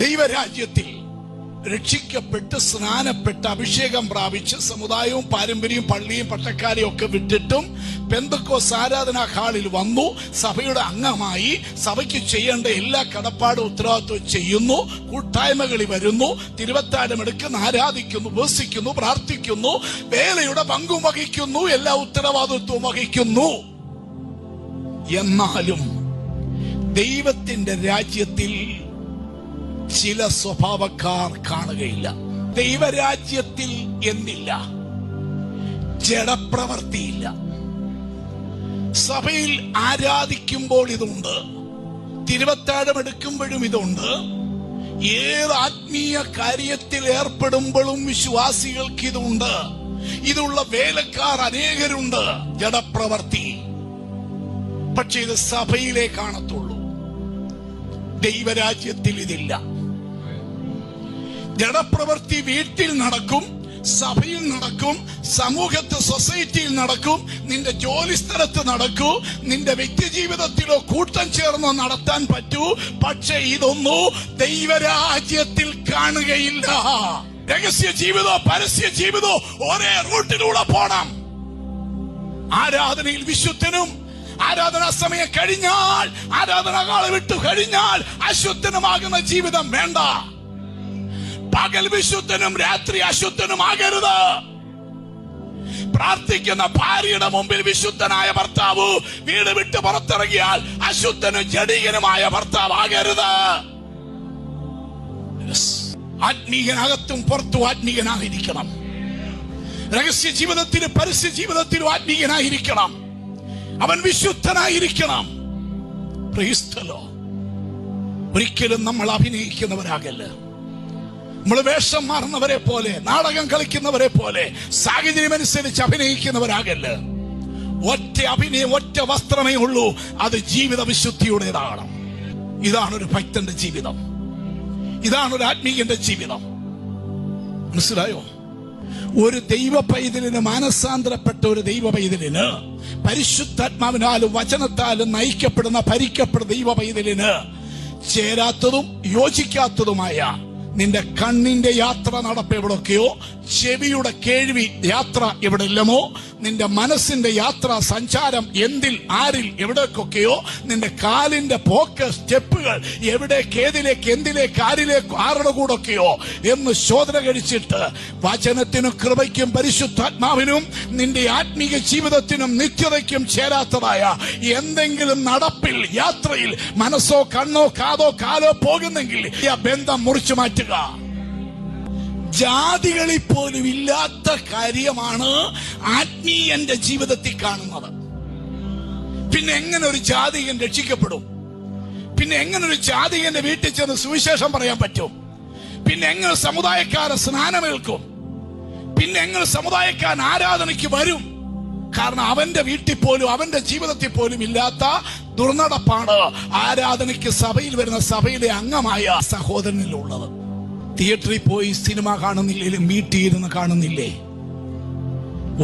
ദൈവരാജ്യത്തിൽ രക്ഷിക്കപ്പെട്ട് സ്നാനപ്പെട്ട് അഭിഷേകം പ്രാപിച്ച് സമുദായവും പാരമ്പര്യവും പള്ളിയും പട്ടക്കാരെയും ഒക്കെ വിട്ടിട്ടും പെന്തക്കോസ്ത് ആരാധനാ ഹാളിൽ വന്നു, സഭയുടെ അംഗമായി സഭയ്ക്ക് ചെയ്യേണ്ട എല്ലാ കടപ്പാടും ഉത്തരവാദിത്വം ചെയ്യുന്നു, കൂട്ടായ്മകളിൽ വരുന്നു, തിരുവത്താഴം എടുക്കുന്നു, ആരാധിക്കുന്നു, ഉപവസിക്കുന്നു, പ്രാർത്ഥിക്കുന്നു, വേലയുടെ പങ്കും വഹിക്കുന്നു, എല്ലാ ഉത്തരവാദിത്വവും വഹിക്കുന്നു. എന്നാലും ദൈവത്തിന്റെ രാജ്യത്തിൽ ചില സ്വഭാവക്കാർ കാണുകയില്ല. ദൈവരാജ്യത്തിൽ എന്നില്ല, ജഡപ്രവൃത്തിയില്ല. സഭയിൽ ആരാധിക്കുമ്പോൾ ഇതുണ്ട്, തിരുവത്താഴം എടുക്കുമ്പോഴും ഇതുണ്ട്, ഏത് ആത്മീയ കാര്യത്തിൽ ഏർപ്പെടുമ്പോഴും വിശ്വാസികൾക്ക് ഇതുണ്ട്. ഇതുള്ള വേലക്കാർ അനേകരുണ്ട്. ജഡപ്രവൃത്തി പക്ഷെ ഇത് സഭയിലേ കാണത്തുള്ളൂ, ദൈവരാജ്യത്തിൽ ഇതില്ല. ജഡപ്രവൃത്തി വീട്ടിൽ നടക്കും, സഭയിൽ നടക്കും, സമൂഹത്ത് സൊസൈറ്റിയിൽ നടക്കും, നിന്റെ ജോലി സ്ഥലത്ത് നടക്കൂ, നിന്റെ വ്യക്തി ജീവിതത്തിലോ കൂട്ടം ചേർന്നോ നടത്താൻ പറ്റൂ. പക്ഷെ ഇതൊന്നും ദൈവരാജ്യത്തിൽ കാണുകയില്ല. രഹസ്യ ജീവിതോ പരസ്യ ജീവിതോ ഒരേ റൂട്ടിലൂടെ പോണം. ആരാധനയിൽ വിശുദ്ധനും ആരാധനാ സമയം കഴിഞ്ഞാൽ, ആരാധനാകാലം വിട്ടു കഴിഞ്ഞാൽ അശുദ്ധനുമാകുന്ന ജീവിതം വേണ്ട. പകൽ വിശുദ്ധനും രാത്രി അശുദ്ധനും ആകരുത്. പ്രാർത്ഥിക്കുന്ന ഭാര്യയുടെ മുമ്പിൽ വിശുദ്ധനായ ഭർത്താവ് വീട് വിട്ട് പുറത്തിറങ്ങിയാൽ അശുദ്ധനും ജഡികനുമായ ഭർത്താവ് ആകരുത്. ആത്മീയനകത്തും പുറത്തും ആത്മീയനായിരിക്കണം. രഹസ്യ ജീവിതത്തിലും പരസ്യ ജീവിതത്തിലും ആത്മീയനായിരിക്കണം. അവൻ വിശുദ്ധനായിരിക്കണം. ഒരിക്കലും നമ്മൾ അഭിനയിക്കുന്നവരാകല്ല. നമ്മൾ വേഷം മാറുന്നവരെ പോലെ, നാടകം കളിക്കുന്നവരെ പോലെ, സാഹചര്യം അനുസരിച്ച് അഭിനയിക്കുന്നവരാകല്ല. ഒറ്റ അഭിനയം, ഒറ്റ വസ്ത്രമേ ഉള്ളൂ, അത് ജീവിത വിശുദ്ധിയുടേതാണ്. ഇതാണ് ഒരു ഭക്തന്റെ ജീവിതം, ഇതാണ് ഒരു ആത്മീയന്റെ ജീവിതം. മനസ്സിലായോ? ഒരു ദൈവ പൈതലിന്, മാനസാന്തരപ്പെട്ട ഒരു ദൈവ പൈതലിന്, പരിശുദ്ധാത്മാവിനാലും വചനത്താലും നയിക്കപ്പെടുന്ന ഭരിക്കപ്പെടുന്ന ദൈവ പൈതലിന് ചേരാത്തതും യോജിക്കാത്തതുമായ നിന്റെ കണ്ണിന്റെ യാത്ര നടപ്പ് എവിടൊക്കെയോ, ചെവിയുടെ കേൾവി യാത്ര എവിടെല്ലാമോ, നിന്റെ മനസ്സിന്റെ യാത്ര സഞ്ചാരം എന്തിൽ ആരിൽ എവിടേക്കൊക്കെയോ, നിന്റെ കാലിന്റെ പോക്ക് സ്റ്റെപ്പുകൾ എവിടേക്ക്, ഏതിലേക്ക്, എന്തിലേക്ക്, ആരിലേക്ക്, ആരുടെ കൂടൊക്കെയോ എന്ന് ശോധന കഴിച്ചിട്ട് വചനത്തിനും കൃപയ്ക്കും പരിശുദ്ധാത്മാവിനും നിന്റെ ആത്മീയ ജീവിതത്തിനും നിത്യതയ്ക്കും ചേരാത്തതായ എന്തെങ്കിലും നടപ്പിൽ, യാത്രയിൽ മനസ്സോ കണ്ണോ കാതോ കാലോ പോകുന്നെങ്കിൽ ആ ബന്ധം മുറിച്ചു മാറ്റുക. ജാതികളിൽ പോലും ഇല്ലാത്ത കാര്യമാണ് ആത്മീയന്റെ ജീവിതത്തിൽ കാണുന്നത്. പിന്നെ എങ്ങനെ ഒരു ജാതികൻ രക്ഷിക്കപ്പെടും? പിന്നെ എങ്ങനെ ഒരു ജാതികന്റെ വീട്ടിൽ ചെന്ന് സുവിശേഷം പറയാൻ പറ്റും? പിന്നെ എങ്ങനെ സമുദായക്കാരെ സ്നാനമേൽക്കും? പിന്നെ എങ്ങനെ സമുദായക്കാരൻ ആരാധനയ്ക്ക് വരും? കാരണം അവന്റെ വീട്ടിൽ പോലും, അവന്റെ ജീവിതത്തിൽ പോലും ഇല്ലാത്ത ദുർനടപ്പാണ് ആരാധനയ്ക്ക് സഭയിൽ വരുന്ന സഭയിലെ അംഗമായ സഹോദരനിലുള്ളത്. തിയേറ്ററിൽ പോയി സിനിമ കാണുന്നില്ലെങ്കിലും വീട്ടിൽ ഇരുന്ന് കാണുന്നില്ലേ?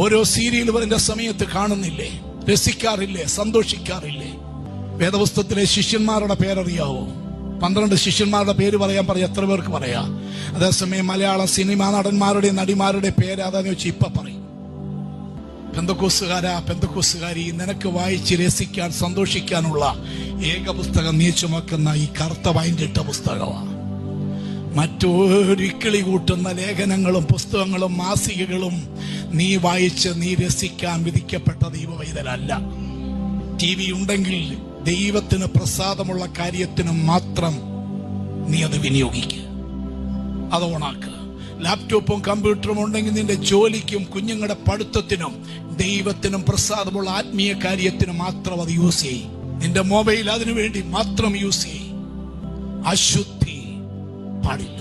ഓരോ സീരിയൽ വരുന്ന സമയത്ത് കാണുന്നില്ലേ? രസിക്കാറില്ലേ? സന്തോഷിക്കാറില്ലേ? വേദപുസ്തകത്തിലെ ശിഷ്യന്മാരുടെ പേരറിയാവോ? 12 ശിഷ്യന്മാരുടെ പേര് പറയാൻ എത്ര പേർക്ക് പറയാ? അതേസമയം മലയാള സിനിമാ നടന്മാരുടെ നടിമാരുടെ പേര് അതാന്ന് വെച്ച് ഇപ്പൊ പറയും. പെന്തക്കോസ്തുകാരാ, പെന്തക്കോസ്തുകാരി, നിനക്ക് വായിച്ച് രസിക്കാൻ സന്തോഷിക്കാനുള്ള ഏക പുസ്തകം നീ ചുമക്കുന്ന ഈ കറുത്ത വൈൻഡിട്ട പുസ്തകമാണ്. മറ്റൊരിക്കിളി കൂട്ടുന്ന ലേഖനങ്ങളും പുസ്തകങ്ങളും മാസികകളും നീ വായിച്ച് നീ രസിക്കാൻ വിധിക്കപ്പെട്ട ദൈവവൈതലല്ല. TV ഉണ്ടെങ്കിൽ ദൈവത്തിന് പ്രസാദമുള്ള കാര്യത്തിന് മാത്രം നീ അത് വിനിയോഗിക്കുക, അത് ഓണാക്കുക. ലാപ്ടോപ്പും കമ്പ്യൂട്ടറും ഉണ്ടെങ്കിൽ നിന്റെ ജോലിക്കും കുഞ്ഞുങ്ങളുടെ പഠിത്തത്തിനും ദൈവത്തിനും പ്രസാദമുള്ള ആത്മീയ കാര്യത്തിന് മാത്രം അത് യൂസ് ചെയ്യും. നിന്റെ മൊബൈൽ അതിനു വേണ്ടി മാത്രം യൂസ് ചെയ്യും. അശുദ്ധി പാടില്ല.